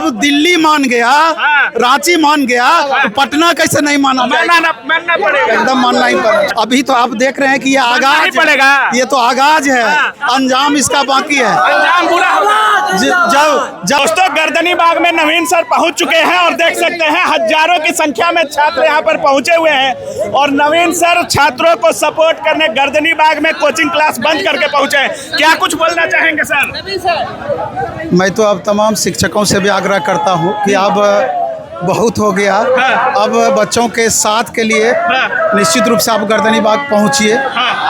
जब दिल्ली मान गया, रांची मान गया, तो पटना कैसे नहीं मानना पड़ेगा, एकदम मानना ही पड़ेगा। अभी तो आप देख रहे हैं कि ये आगाज पड़ेगा, ये तो आगाज है, अंजाम इसका बाकी है, अंजाम बुरा होगा। जब दोस्तों गर्दनी बाग में नवीन सर पहुंच चुके हैं और देख सकते हैं हजारों की संख्या में छात्र यहां पर पहुंचे हुए हैं और नवीन सर छात्रों को सपोर्ट करने गर्दनी बाग में कोचिंग क्लास बंद करके पहुंचे हैं। क्या कुछ बोलना चाहेंगे सर? मैं तो अब तमाम शिक्षकों से भी आग्रह करता हूं कि अब बहुत हो गया, अब बच्चों के साथ के लिए निश्चित रूप से आप गर्दनी बाग पहुंचिए,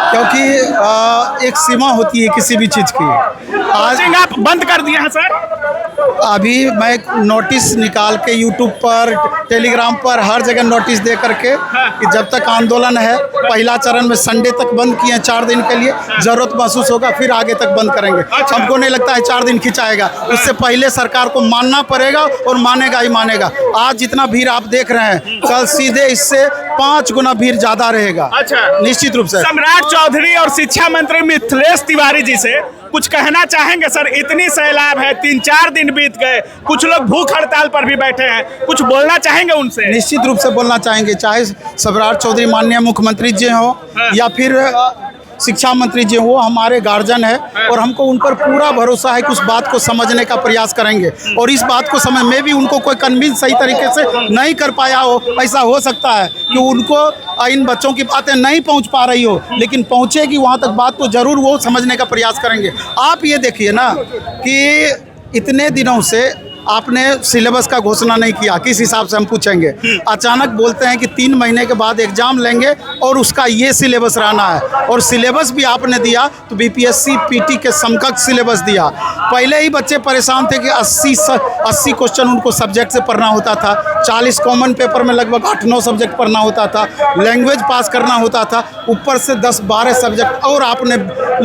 क्योंकि एक सीमा होती है किसी भी चीज़ की। आज आप बंद कर दिए हैं सर? अभी मैं नोटिस निकाल के यूट्यूब पर, टेलीग्राम पर, हर जगह नोटिस दे करके कि जब तक आंदोलन है, पहला चरण में संडे तक बंद किए हैं 4 दिन के लिए, ज़रूरत महसूस होगा फिर आगे तक बंद करेंगे। हमको नहीं लगता है 4 दिन खिंचाएगा, उससे पहले सरकार को मानना पड़ेगा और मानेगा ही मानेगा। आज जितना भीड़ आप देख रहे हैं, कल सीधे इससे 5 गुना भीड़ ज़्यादा रहेगा। निश्चित रूप से। सम्राट चौधरी और शिक्षा मंत्री मिथिलेश तिवारी जी से कुछ कहना चाहेंगे सर? इतनी सैलाब है, 3-4 दिन बीत गए, कुछ लोग भूख हड़ताल पर भी बैठे हैं, कुछ बोलना चाहेंगे उनसे? निश्चित रूप से बोलना चाहेंगे, चाहे सम्राट चौधरी माननीय मुख्यमंत्री जी हो या फिर शिक्षा मंत्री जी वो हमारे गार्जियन है और हमको उन पर पूरा भरोसा है कि उस बात को समझने का प्रयास करेंगे और इस बात को समझ में भी उनको कोई कन्विंस सही तरीके से नहीं कर पाया हो, ऐसा हो सकता है कि उनको इन बच्चों की बातें नहीं पहुंच पा रही हो, लेकिन पहुंचेगी वहां तक बात तो ज़रूर वो समझने का प्रयास करेंगे। आप ये देखिए ना कि इतने दिनों से आपने सिलेबस का घोषणा नहीं किया, किस हिसाब से हम पूछेंगे? अचानक बोलते हैं कि 3 महीने के बाद एग्जाम लेंगे और उसका ये सिलेबस रहना है, और सिलेबस भी आपने दिया तो बीपीएससी पीटी के समकक्ष सिलेबस दिया। पहले ही बच्चे परेशान थे कि 80 क्वेश्चन उनको सब्जेक्ट से पढ़ना होता था, 40 कॉमन पेपर में लगभग 8-9 सब्जेक्ट पढ़ना होता था, लैंग्वेज पास करना होता था, ऊपर से 10-12 सब्जेक्ट और आपने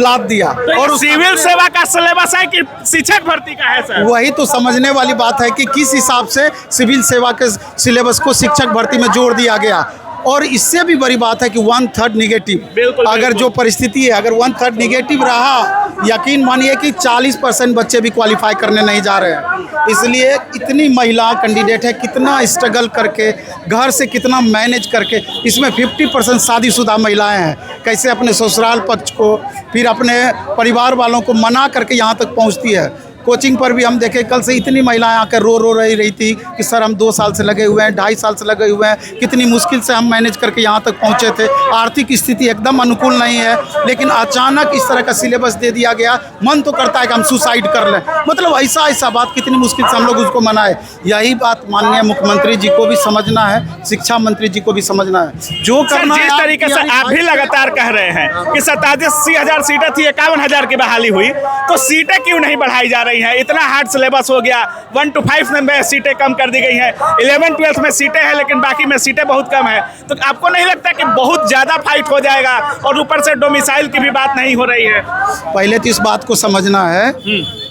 लाद दिया। और सिविल सेवा का सिलेबस है कि शिक्षक भर्ती का है सर? वही तो समझने वाली बात है कि किस हिसाब से सिविल सेवा के सिलेबस को शिक्षक भर्ती में जोड़ दिया गया। और इससे भी बड़ी बात है कि 1/3 निगेटिव, अगर जो परिस्थिति है, अगर 1/3 निगेटिव रहा, यकीन मानिए कि 40% बच्चे भी क्वालिफाई करने नहीं जा रहे हैं। इसलिए इतनी महिला कैंडिडेट है, कितना स्ट्रगल करके, घर से कितना मैनेज करके, इसमें 50% शादीशुदा महिलाएं हैं, कैसे अपने ससुराल पक्ष को फिर अपने परिवार वालों को मना करके यहाँ तक पहुँचती है। कोचिंग पर भी हम देखें, कल से इतनी महिलाएं आकर रो रही थी कि सर हम 2 साल से लगे हुए हैं, 2.5 साल से लगे हुए हैं, कितनी मुश्किल से हम मैनेज करके यहाँ तक पहुँचे थे, आर्थिक स्थिति एकदम अनुकूल नहीं है, लेकिन अचानक इस तरह का सिलेबस दे दिया गया, मन तो करता है कि हम सुसाइड कर लें। मतलब ऐसा बात, कितनी मुश्किल से हम लोग उसको मनाए। यही बात माननीय मुख्यमंत्री जी को भी समझना है, शिक्षा मंत्री जी को भी समझना है। जो करना जिस तरीके से आप भी लगातार कह रहे हैं कि 87,000 सीटें थी, 51,000 की बहाली हुई, तो सीटें क्यों नहीं बढ़ाई जा रही है? इतना हार्ड सिलेबस हो गया, 1 to 5 में सीटें कम कर दी गई हैं, 11-12 में सीटें हैं लेकिन बाकी में सीटें बहुत कम है, तो आपको नहीं लगता कि बहुत ज्यादा फाइट हो जाएगा? और ऊपर से डोमिसाइल की भी बात नहीं हो रही है। पहले तो इस बात को समझना है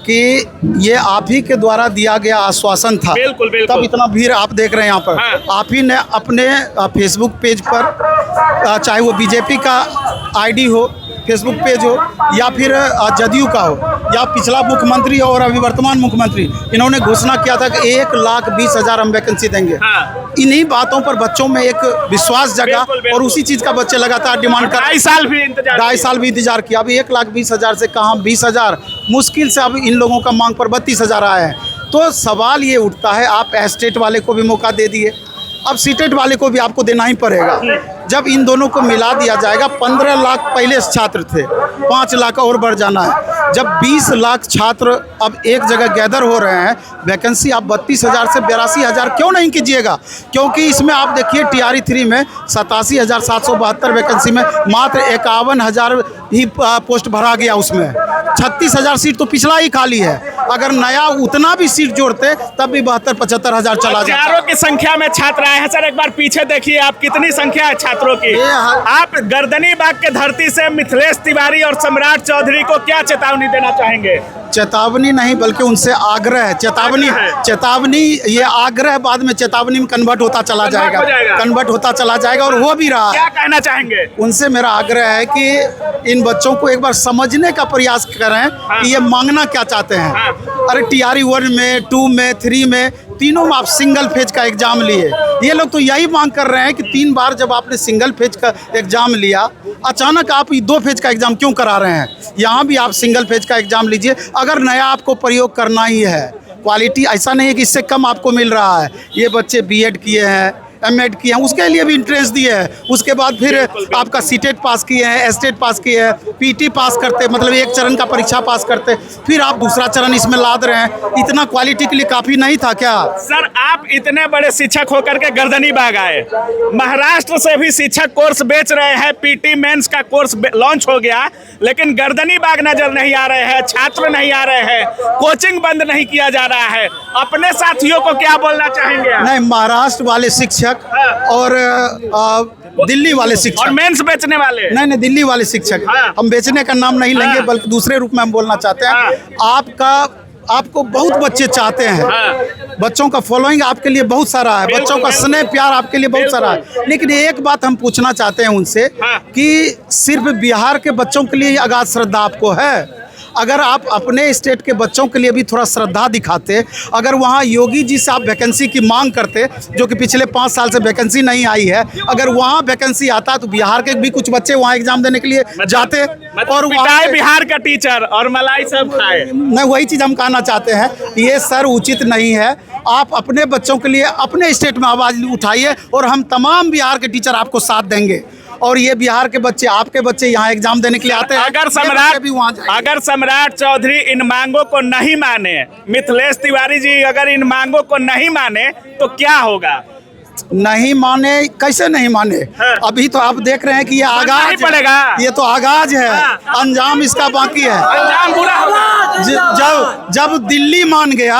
कि ये आप ही के द्वारा दिया गया आश्वासन था, बिल्कुल। तब इतना भीड़ आप देख रहे हैं यहाँ पर। आप ही ने अपने फेसबुक पेज पर, चाहे वो बीजेपी का आईडी हो, फेसबुक पेज हो, या फिर जदयू का हो, या पिछला मुख्यमंत्री और अभी वर्तमान मुख्यमंत्री, इन्होंने घोषणा किया था कि 1,20,000 हम वैकेंसी देंगे। इन्हीं बातों पर बच्चों में एक विश्वास जगा और उसी चीज़ का बच्चे लगातार डिमांड कर 2.5 साल भी इंतजार किया। अभी 1,20,000 से कहाँ 20,000, मुश्किल से अब इन लोगों का मांग पर 32,000 आए हैं। तो सवाल ये उठता है, आप एस्टेट वाले को भी मौका दे दिए, अब सीटेट वाले को भी आपको देना ही पड़ेगा। जब इन दोनों को मिला दिया जाएगा, 15 लाख पहले छात्र थे, 5 लाख और बढ़ जाना है। जब 20 लाख छात्र अब एक जगह गैदर हो रहे हैं, वैकेंसी आप 32,000 से 82,000 क्यों नहीं कीजिएगा? क्योंकि इसमें आप देखिए TRE 3 में 87,772 वैकेंसी में मात्र 51,000 ही पोस्ट भरा गया, उसमें 36,000 सीट तो पिछला ही खाली है। अगर नया उतना भी सीट जोड़ते तब भी 72-75,000 चला जाता। हजारों की संख्या में छात्र आए हैं सर, एक बार पीछे देखिए आप, कितनी संख्या है छात्रों की। आप गर्दनी बाग के धरती से मिथिलेश तिवारी और सम्राट चौधरी को क्या चेतावनी देना चाहेंगे? चेतावनी नहीं बल्कि उनसे आग्रह है। चेतावनी ये आग्रह बाद में चेतावनी में कन्वर्ट होता चला जाएगा, कन्वर्ट होता चला जाएगा और हो भी रहा है। क्या कहना चाहेंगे? उनसे मेरा आग्रह है कि इन बच्चों को एक बार समझने का प्रयास करें कि ये मांगना क्या चाहते हैं। अरे TRE 1 में, 2 में, 3 में, तीनों में आप सिंगल फेज का एग्जाम लिए। ये लोग तो यही मांग कर रहे हैं कि 3 बार जब आपने सिंगल फेज का एग्जाम लिया, अचानक आप 2 फेज का एग्जाम क्यों करा रहे हैं? यहाँ भी आप सिंगल फेज का एग्जाम लीजिए। अगर नया आपको प्रयोग करना ही है, क्वालिटी ऐसा नहीं है कि इससे कम आपको मिल रहा है। ये बच्चे BEd किए हैं, M.Ed किए हैं, उसके लिए भी इंट्रेंस दिए हैं। उसके बाद फिर आपका CTET पास किए हैं, STET पास किए हैं, PT पास करते, मतलब एक चरण का परीक्षा पास करते, फिर आप दूसरा चरण इसमें लाद रहे हैं। इतना क्वालिटी के लिए काफ़ी नहीं था क्या? सर, आप इतने बड़े शिक्षक होकर के गर्दनी बाग आए, महाराष्ट्र से भी शिक्षक कोर्स बेच रहे हैं, PT मेंस का कोर्स लॉन्च हो गया, लेकिन गर्दनी बाग नजर नहीं आ रहे हैं, छात्र नहीं आ रहे हैं, कोचिंग बंद नहीं किया जा रहा है। अपने साथियों को क्या बोलना चाहेंगे? नहीं, महाराष्ट्र वाले शिक्षक और दिल्ली वाले शिक्षक और मेंस बेचने वाले, नहीं, दिल्ली वाले शिक्षक, हम बेचने का नाम नहीं लेंगे बल्कि दूसरे रूप में हम बोलना चाहते हैं। आपको बहुत बच्चे चाहते हैं, बच्चों का फॉलोइंग आपके लिए बहुत सारा है, बच्चों का स्नेह प्यार आपके लिए बहुत सारा है। लेकिन एक बात हम पूछना चाहते हैं उनसे कि सिर्फ बिहार के बच्चों के लिए अगाध श्रद्धा आपको है? अगर आप अपने स्टेट के बच्चों के लिए भी थोड़ा श्रद्धा दिखाते, अगर वहाँ योगी जी से आप वैकेंसी की मांग करते, जो कि पिछले 5 साल से वैकेंसी नहीं आई है, अगर वहाँ वैकेंसी आता तो बिहार के भी कुछ बच्चे वहाँ एग्जाम देने के लिए जाते और पिटाए बिहार का टीचर और मलाई सब खाए। नहीं, वही चीज़ हम कहना चाहते हैं, ये सर उचित नहीं है। आप अपने बच्चों के लिए अपने स्टेट में आवाज़ उठाइए और हम तमाम बिहार के टीचर आपको साथ देंगे। और ये बिहार के बच्चे, आपके बच्चे यहाँ एग्जाम देने के लिए आते हैं। अगर सम्राट चौधरी इन मांगों को नहीं माने, मिथिलेश तिवारी जी अगर इन मांगों को नहीं माने तो क्या होगा? नहीं माने, कैसे नहीं माने? अभी तो आप देख रहे हैं कि ये आगाज पड़ेगा, ये तो आगाज है, अंजाम इसका बाकी है। अंजाम बुरा होगा। जब दिल्ली मान गया,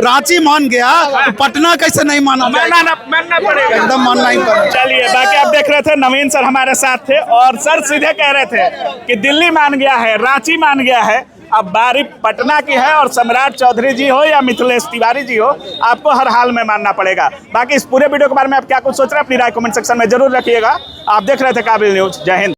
रांची मान गया, तो पटना कैसे नहीं माना? मानना पड़ेगा, एकदम मानना ही पड़ेगा। चलिए, बाकी आप देख रहे थे नवीन सर हमारे साथ थे और सर सीधे कह रहे थे कि दिल्ली मान गया है, रांची मान गया है, अब बारी पटना की है और सम्राट चौधरी जी हो या मिथिलेश तिवारी जी हो, आपको हर हाल में मानना पड़ेगा। बाकी इस पूरे वीडियो के बारे में आप क्या कुछ सोच रहे हैं, अपनी राय कमेंट सेक्शन में जरूर रखिएगा। आप देख रहे थे काबिल न्यूज़। जय हिंद।